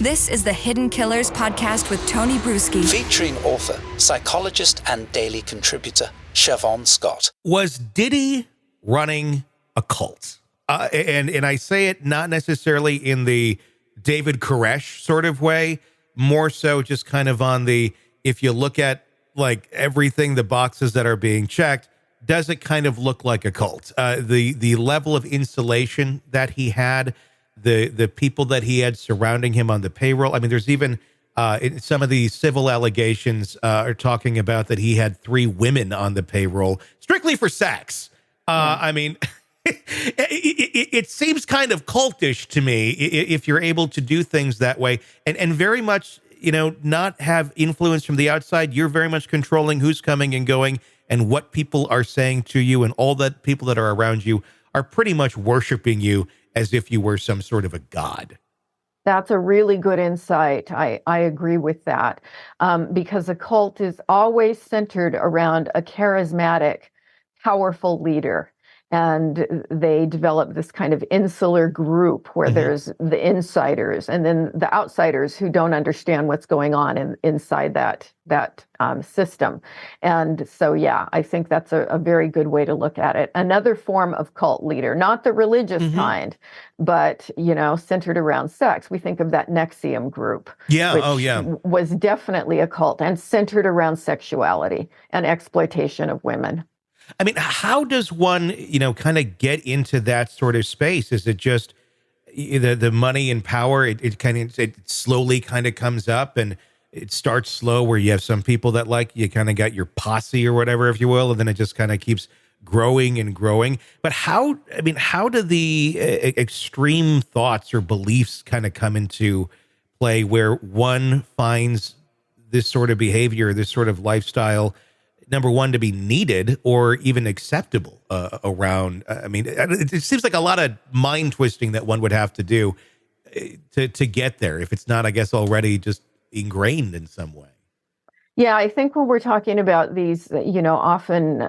This is the Hidden Killers podcast with Tony Brueski. Featuring author, psychologist, and daily contributor, Shavaun Scott. Was Diddy running a cult? And I say it not necessarily in the David Koresh sort of way, more so just kind of on the, if you look at like everything, the boxes that are being checked, does it kind of look like a cult? The level of insulation that he had, the people that he had surrounding him on the payroll. I mean, there's even some of the civil allegations are talking about that he had 3 women on the payroll strictly for sex. I mean, it seems kind of cultish to me if you're able to do things that way and very much, not have influence from the outside. You're very much controlling who's coming and going and what people are saying to you, and all that people that are around you are pretty much worshiping you as if you were some sort of a god. That's a really good insight. I agree with that, because a cult is always centered around a charismatic, powerful leader. And they develop this kind of insular group where there's the insiders and then the outsiders who don't understand what's going on inside that system. And so, yeah, I think that's a very good way to look at it. Another form of cult leader, not the religious kind, but, centered around sex. We think of that Nexium group. Yeah. Which was definitely a cult and centered around sexuality and exploitation of women. I mean, how does one, kind of get into that sort of space? Is it just the money and power? It slowly kind of comes up, and it starts slow where you have some people that you kind of got your posse or whatever, if you will, and then it just kind of keeps growing and growing. But how do the extreme thoughts or beliefs kind of come into play where one finds this sort of behavior, this sort of lifestyle, number one, to be needed or even acceptable around? It seems like a lot of mind twisting that one would have to do to get there, if it's not, I guess, already just ingrained in some way. Yeah, I think when we're talking about these, often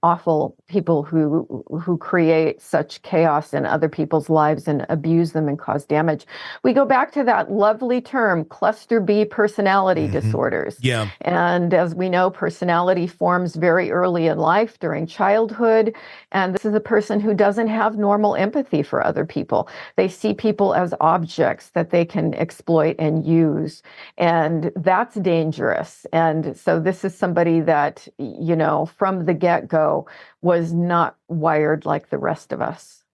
awful people who create such chaos in other people's lives and abuse them and cause damage, we go back to that lovely term, cluster B personality disorders. Yeah. And as we know, personality forms very early in life during childhood. And this is a person who doesn't have normal empathy for other people. They see people as objects that they can exploit and use. And that's dangerous. And so this is somebody that, from the get-go was not wired like the rest of us.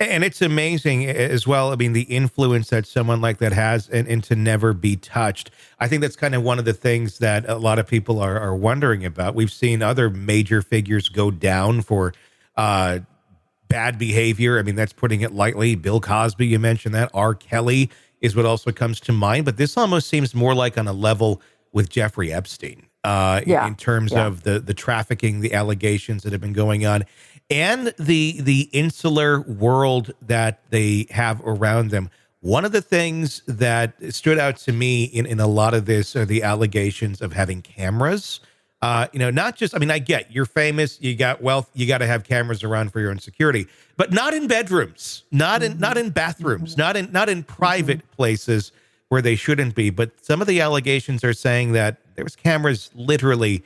And it's amazing as well. I mean, the influence that someone like that has and to never be touched. I think that's kind of one of the things that a lot of people are wondering about. We've seen other major figures go down for bad behavior. I mean, that's putting it lightly. Bill Cosby, you mentioned that. R. Kelly is what also comes to mind. But this almost seems more like on a level with Jeffrey Epstein in terms of the trafficking, the allegations that have been going on, and the insular world that they have around them. One of the things that stood out to me in a lot of this are the allegations of having cameras. Not just, I get you're famous, you got wealth, you got to have cameras around for your own security, but not in bedrooms, not in bathrooms, not in private places where they shouldn't be. But some of the allegations are saying that there was cameras literally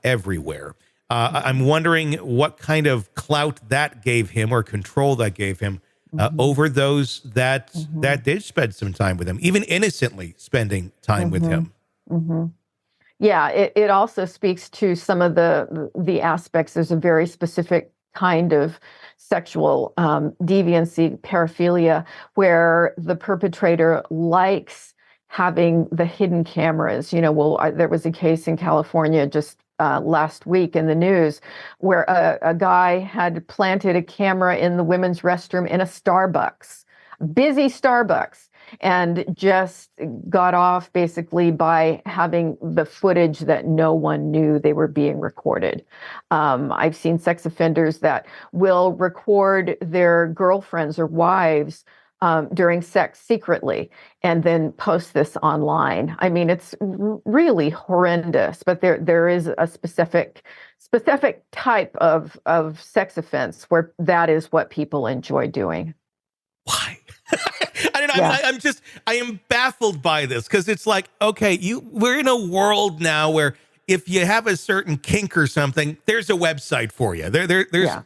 everywhere. I'm wondering what kind of clout that gave him or control that gave him over those that did spend some time with him, even innocently spending time with him. Yeah, it also speaks to some of the aspects. There's a very specific kind of sexual deviancy, paraphilia, where the perpetrator likes having the hidden cameras. There was a case in California just last week in the news where a guy had planted a camera in the women's restroom in a Starbucks, busy Starbucks, and just got off basically by having the footage that no one knew they were being recorded. I've seen sex offenders that will record their girlfriends or wives during sex secretly and then post this online. It's really horrendous, but there is a specific type of sex offense where that is what people enjoy doing. Why? I no. I am baffled by this because it's like, okay, we're in a world now where if you have a certain kink or something, there's a website for you. There's. Yeah.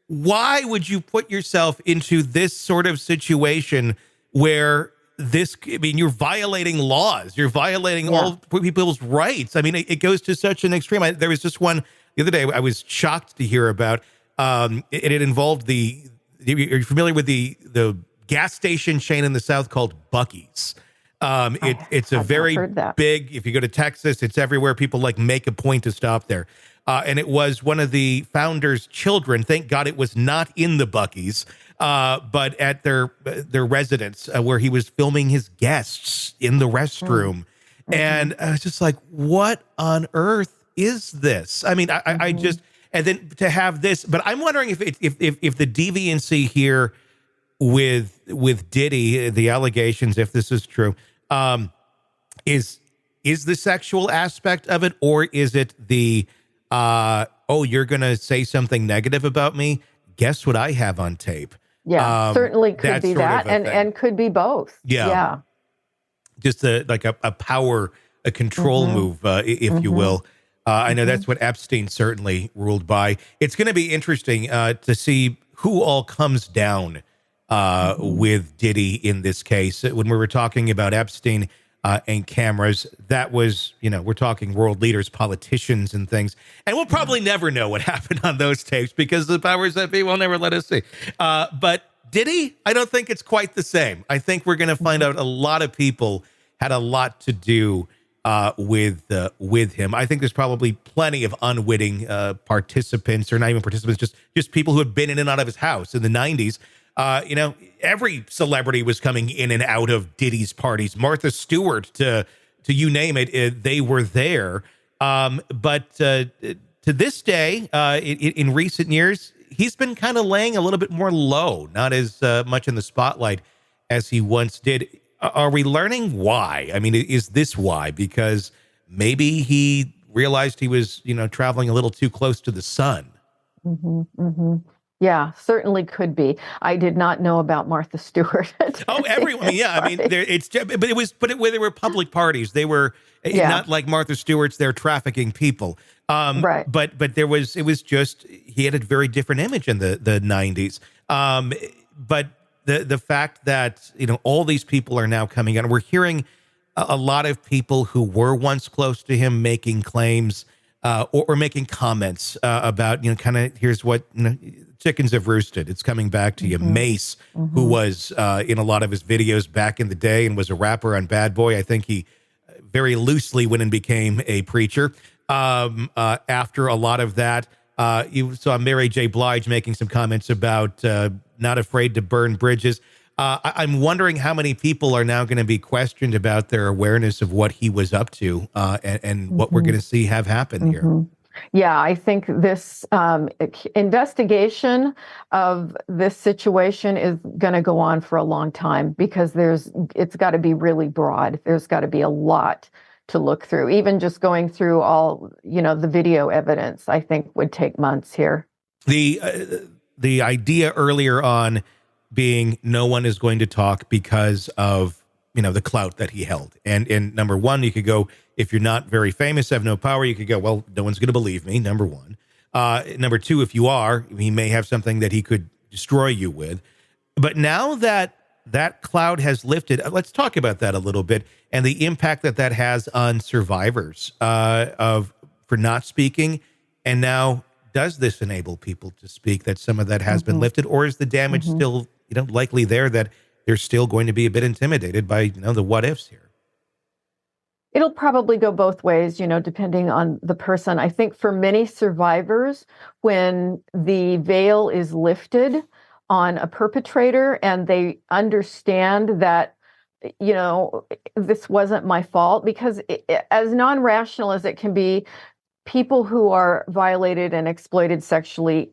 Why would you put yourself into this sort of situation where you're violating laws, you're violating all people's rights. I mean, it goes to such an extreme. There was just one the other day I was shocked to hear about. It involved you're familiar with the gas station chain in the South called Buc-ee's. It's a very big, if you go to Texas, it's everywhere. People make a point to stop there. And it was one of the founders' children. Thank God it was not in the Buc-ee's, but at their residence where he was filming his guests in the restroom. Mm-hmm. And I was just like, what on earth is this? I mean, I just, and then to have this, but I'm wondering if the deviancy here with Diddy, the allegations, if this is true, is the sexual aspect of it, or is it the you're gonna say something negative about me? Guess what I have on tape? Yeah, certainly could be that, and could be both. Yeah. Just a power, a control move, if you will. I know that's what Epstein certainly ruled by. It's going to be interesting to see who all comes down with Diddy in this case. When we were talking about Epstein and cameras, that was, we're talking world leaders, politicians and things. And we'll probably never know what happened on those tapes because the powers that be will never let us see. But Diddy, I don't think it's quite the same. I think we're going to find out a lot of people had a lot to do with him. I think there's probably plenty of unwitting participants, or not even participants, just people who had been in and out of his house in the 90s. Every celebrity was coming in and out of Diddy's parties. Martha Stewart, to you name it, they were there. But to this day, in recent years, he's been kind of laying a little bit more low, not as much in the spotlight as he once did. Are we learning why? I mean, is this why? Because maybe he realized he was, traveling a little too close to the sun. Mm-hmm, mm-hmm. Yeah, certainly could be. I did not know about Martha Stewart. Oh, everyone. Yeah, I mean, they were public parties. They were not like Martha Stewart's. They're trafficking people. Right. But it was just, he had a very different image in the 90s. But the fact that, all these people are now coming out, and we're hearing a lot of people who were once close to him making claims or making comments about, kind of, here's what, chickens have roosted. It's coming back to you. Mace, who was in a lot of his videos back in the day and was a rapper on Bad Boy. I think he very loosely went and became a preacher. After a lot of that, you saw Mary J. Blige making some comments about not afraid to burn bridges. I'm wondering how many people are now going to be questioned about their awareness of what he was up to and what we're going to see have happen here. Yeah, I think this investigation of this situation is going to go on for a long time because it's got to be really broad. There's got to be a lot to look through. Even just going through all, the video evidence, I think would take months here. The idea earlier on being no one is going to talk because of, the clout that he held. And number one, you could go, if you're not very famous, have no power, you could go, well, no one's going to believe me, number one. Number two, if you are, he may have something that he could destroy you with. But now that cloud has lifted, let's talk about that a little bit and the impact that has on survivors for not speaking. And now, does this enable people to speak, that some of that has been lifted, or is the damage still, likely there, that they're still going to be a bit intimidated by, the what ifs here? It'll probably go both ways, depending on the person. I think for many survivors, when the veil is lifted on a perpetrator and they understand that, this wasn't my fault, because as non-rational as it can be, people who are violated and exploited sexually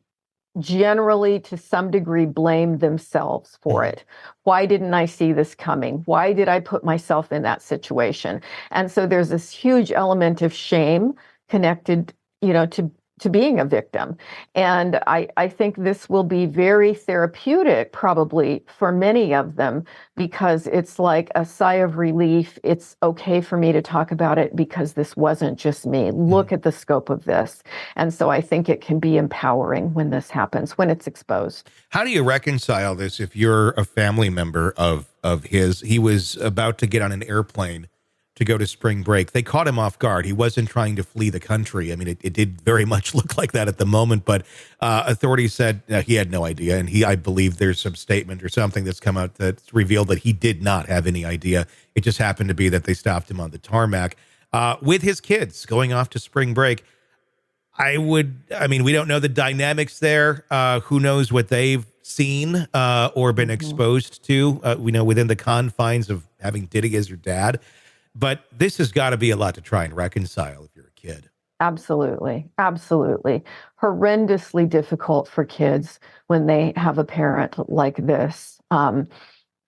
generally, to some degree, blame themselves for it. Why didn't I see this coming? Why did I put myself in that situation? And so there's this huge element of shame connected, to to being a victim. And I think this will be very therapeutic, probably for many of them, because it's like a sigh of relief. It's okay for me to talk about it because this wasn't just me. Look at the scope of this. And so I think it can be empowering when this happens, when it's exposed. How do you reconcile this if you're a family member of his? He was about to get on an airplane to go to spring break. They caught him off guard. He wasn't trying to flee the country. I mean, it did very much look like that at the moment, but authorities said he had no idea. And I believe there's some statement or something that's come out that's revealed that he did not have any idea. It just happened to be that they stopped him on the tarmac with his kids going off to spring break. I mean, we don't know the dynamics there. Who knows what they've seen or been exposed to, we know within the confines of having Diddy as your dad. But this has got to be a lot to try and reconcile if you're a kid. Absolutely. Absolutely. Horrendously difficult for kids when they have a parent like this.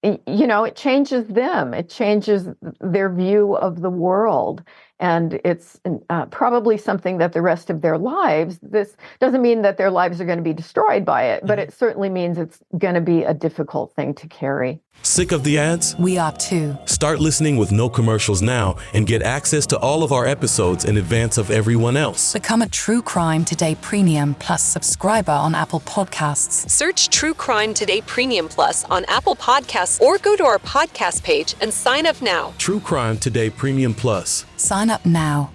It changes them. It changes their view of the world. And it's probably something that the rest of their lives, this doesn't mean that their lives are going to be destroyed by it, but it certainly means it's going to be a difficult thing to carry. Sick of the ads? We are too. Start listening with no commercials now and get access to all of our episodes in advance of everyone else. Become a True Crime Today Premium Plus subscriber on Apple Podcasts. Search True Crime Today Premium Plus on Apple Podcasts or go to our podcast page and sign up now. True Crime Today Premium Plus. Sign up now.